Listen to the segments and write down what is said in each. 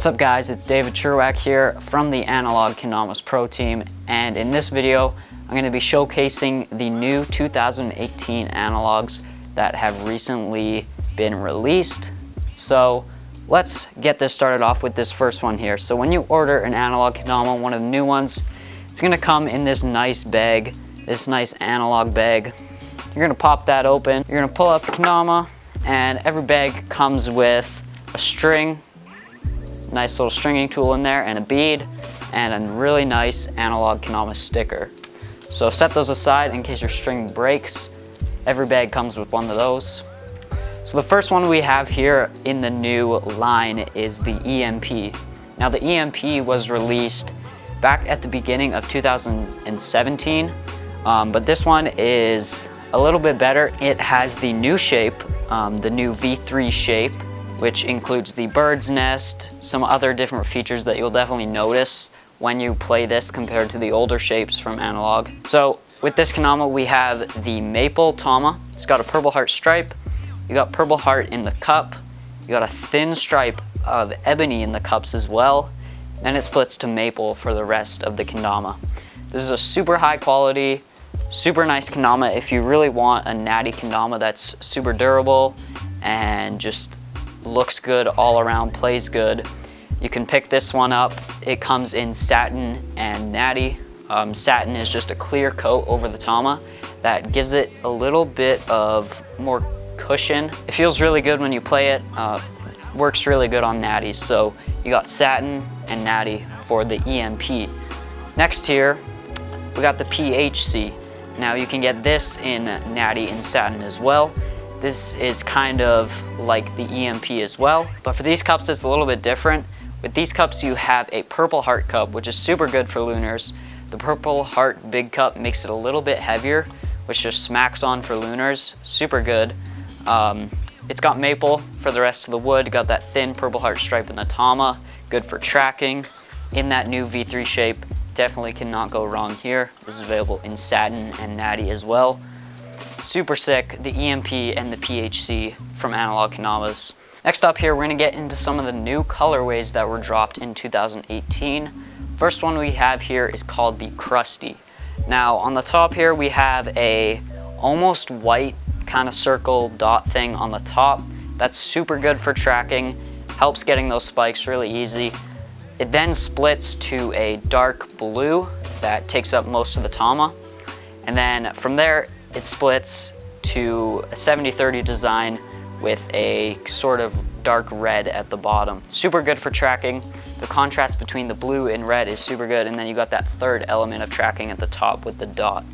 What's up guys, it's David Cherwak here from the Analog Kendamas Pro Team, and in this video I'm going to be showcasing the new 2018 analogs that have recently been released. So let's get this started off with this first one here. So when you order an analog kendama, one of the new ones, it's going to come in this nice bag, this nice analog bag. You're going to pop that open, you're going to pull out the kendama, and every bag comes with a string, nice little stringing tool in there, and a bead, and a really nice analog kendama sticker. So set those aside in case your string breaks. Every bag comes with one of those. So the first one we have here in the new line is the EMP. Now the EMP was released back at the beginning of 2017, but this one is a little bit better. It has the new shape, the new V3 shape, which includes the bird's nest, some other different features that you'll definitely notice when you play this compared to the older shapes from analog. So with this kendama we have the maple tama. It's got a purple heart stripe, you got purple heart in the cup, you got a thin stripe of ebony in the cups as well, then it splits to maple for the rest of the kendama. This is a super high quality, super nice kendama if you really want a natty kendama that's super durable and just looks good all around, plays good. You can pick this one up. It comes in satin and natty. Satin is just a clear coat over the tama that gives it a little bit of more cushion. It feels really good when you play it. Works really good on natties. So you got satin and natty for the EMP. Next here, we got the PHC. Now you can get this in natty and satin as well. This is kind of like the EMP as well, but for these cups it's a little bit different. With these cups you have a purple heart cup, which is super good for lunars. The purple heart big cup makes it a little bit heavier, which just smacks on for lunars, super good. It's got maple for the rest of the wood, got that thin purple heart stripe in the tama, good for tracking. In that new V3 shape, definitely cannot go wrong here. This is available in satin and natty as well. Super sick, the EMP and the PHC from Analog Kendamas. Next up here, we're going to get into some of the new colorways that were dropped in 2018. First one we have here is called the Krusty. Now on the top here we have a almost white kind of circle dot thing on the top. That's super good for tracking, helps getting those spikes really easy. It then splits to a dark blue that takes up most of the tama, and then from there it splits to a 70-30 design with a sort of dark red at the bottom. Super good for tracking. The contrast between the blue and red is super good, and then you got that third element of tracking at the top with the dot.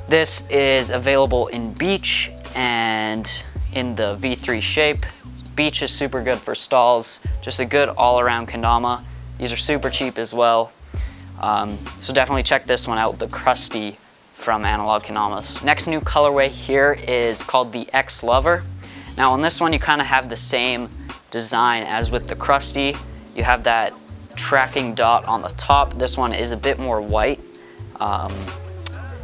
This is available in beach and in the V3 shape. Beach is super good for stalls, just a good all-around kendama. These are super cheap as well. So definitely check this one out, the Krusty from Analog Kendamas. Next new colorway here is called the Exlover. Now on this one you kind of have the same design as with the Krusty. You have that tracking dot on the top. This one is a bit more white.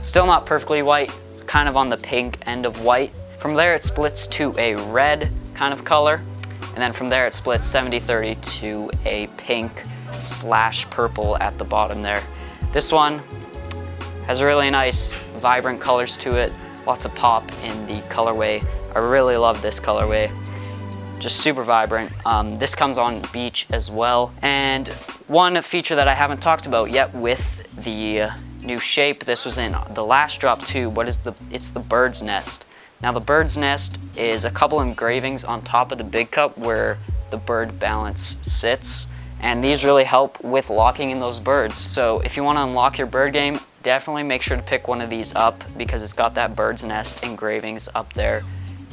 Still not perfectly white, kind of on the pink end of white. From there it splits to a red kind of color, and then from there it splits 70-30 to a pink / purple at the bottom there. This one has really nice vibrant colors to it, lots of pop in the colorway. I really love this colorway, just super vibrant. This comes on beach as well. And one feature that I haven't talked about yet with the new shape, this was in the last drop too, it's the bird's nest. Now the bird's nest is a couple engravings on top of the big cup where the bird balance sits, and these really help with locking in those birds. So if you want to unlock your bird game, definitely make sure to pick one of these up because it's got that bird's nest engravings up there.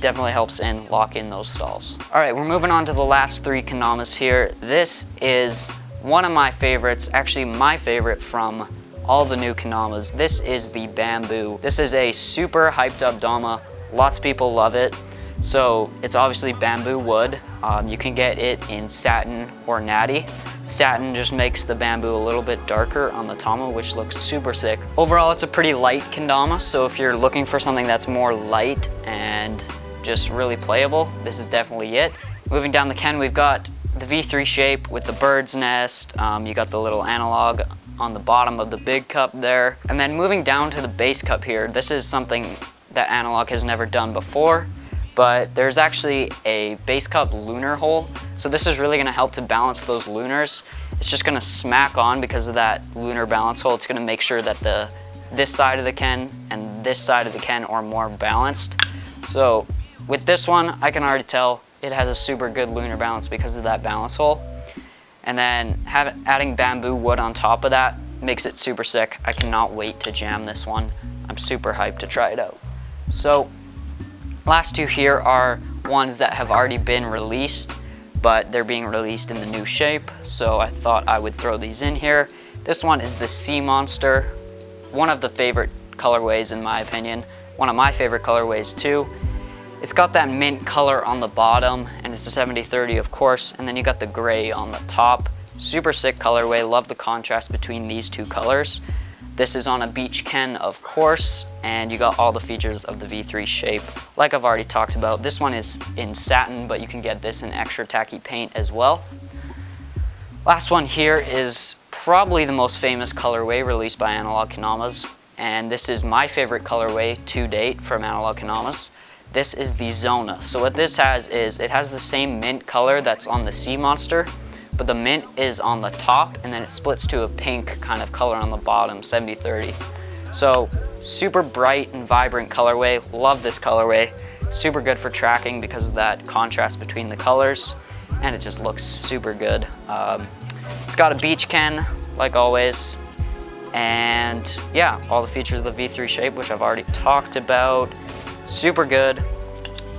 Definitely helps in lock in those stalls. All right, we're moving on to the last three kendamas here. This is one of my favorites, actually my favorite from all the new kendamas. This is the Bamboo. This is a super hyped up dama. Lots of people love it. So it's obviously bamboo wood. You can get it in satin or natty. Satin just makes the bamboo a little bit darker on the tama, which looks super sick. Overall, it's a pretty light kendama, so if you're looking for something that's more light and just really playable, this is definitely it. Moving down the ken, we've got the V3 shape with the bird's nest. You got the little analog on the bottom of the big cup there. And then moving down to the base cup here, this is something that Analog has never done before, but there's actually a base cup lunar hole. So this is really gonna help to balance those lunars. It's just gonna smack on because of that lunar balance hole. It's gonna make sure that this side of the Ken and this side of the Ken are more balanced. So with this one, I can already tell it has a super good lunar balance because of that balance hole. And then adding bamboo wood on top of that makes it super sick. I cannot wait to jam this one. I'm super hyped to try it out. So last two here are ones that have already been released, but they're being released in the new shape. So I thought I would throw these in here. This one is the Sea Monster, one of the favorite colorways in my opinion. One of my favorite colorways too. It's got that mint color on the bottom, and it's a 70/30 of course, and then you got the gray on the top. Super sick colorway, love the contrast between these two colors. This is on a beach Ken, of course, and you got all the features of the V3 shape. Like I've already talked about, this one is in satin, but you can get this in extra tacky paint as well. Last one here is probably the most famous colorway released by Analog Kendamas, and this is my favorite colorway to date from Analog Kendamas. This is the Zona. So what this has is, it has the same mint color that's on the Sea Monster, but the mint is on the top and then it splits to a pink kind of color on the bottom, 70/30. So super bright and vibrant colorway. Love this colorway. Super good for tracking because of that contrast between the colors, and it just looks super good. It's got a beach Ken, like always, and yeah, all the features of the V3 shape, which I've already talked about. Super good.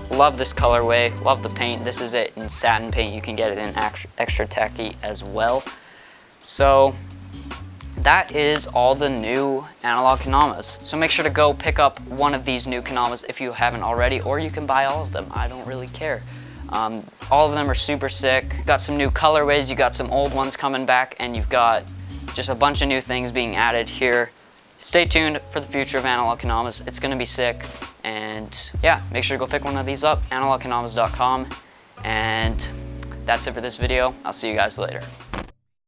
Love this colorway, love the paint. This is it in satin paint. You can get it in extra tacky as well. So that is all the new Analog Kendamas. So make sure to go pick up one of these new Kendamas if you haven't already, or you can buy all of them. I don't really care. All of them are super sick. Got some new colorways, you got some old ones coming back, and you've got just a bunch of new things being added here. Stay tuned for the future of Analog Kendamas. It's gonna be sick. And yeah, make sure to go pick one of these up, analogkendamas.com. And that's it for this video. I'll see you guys later.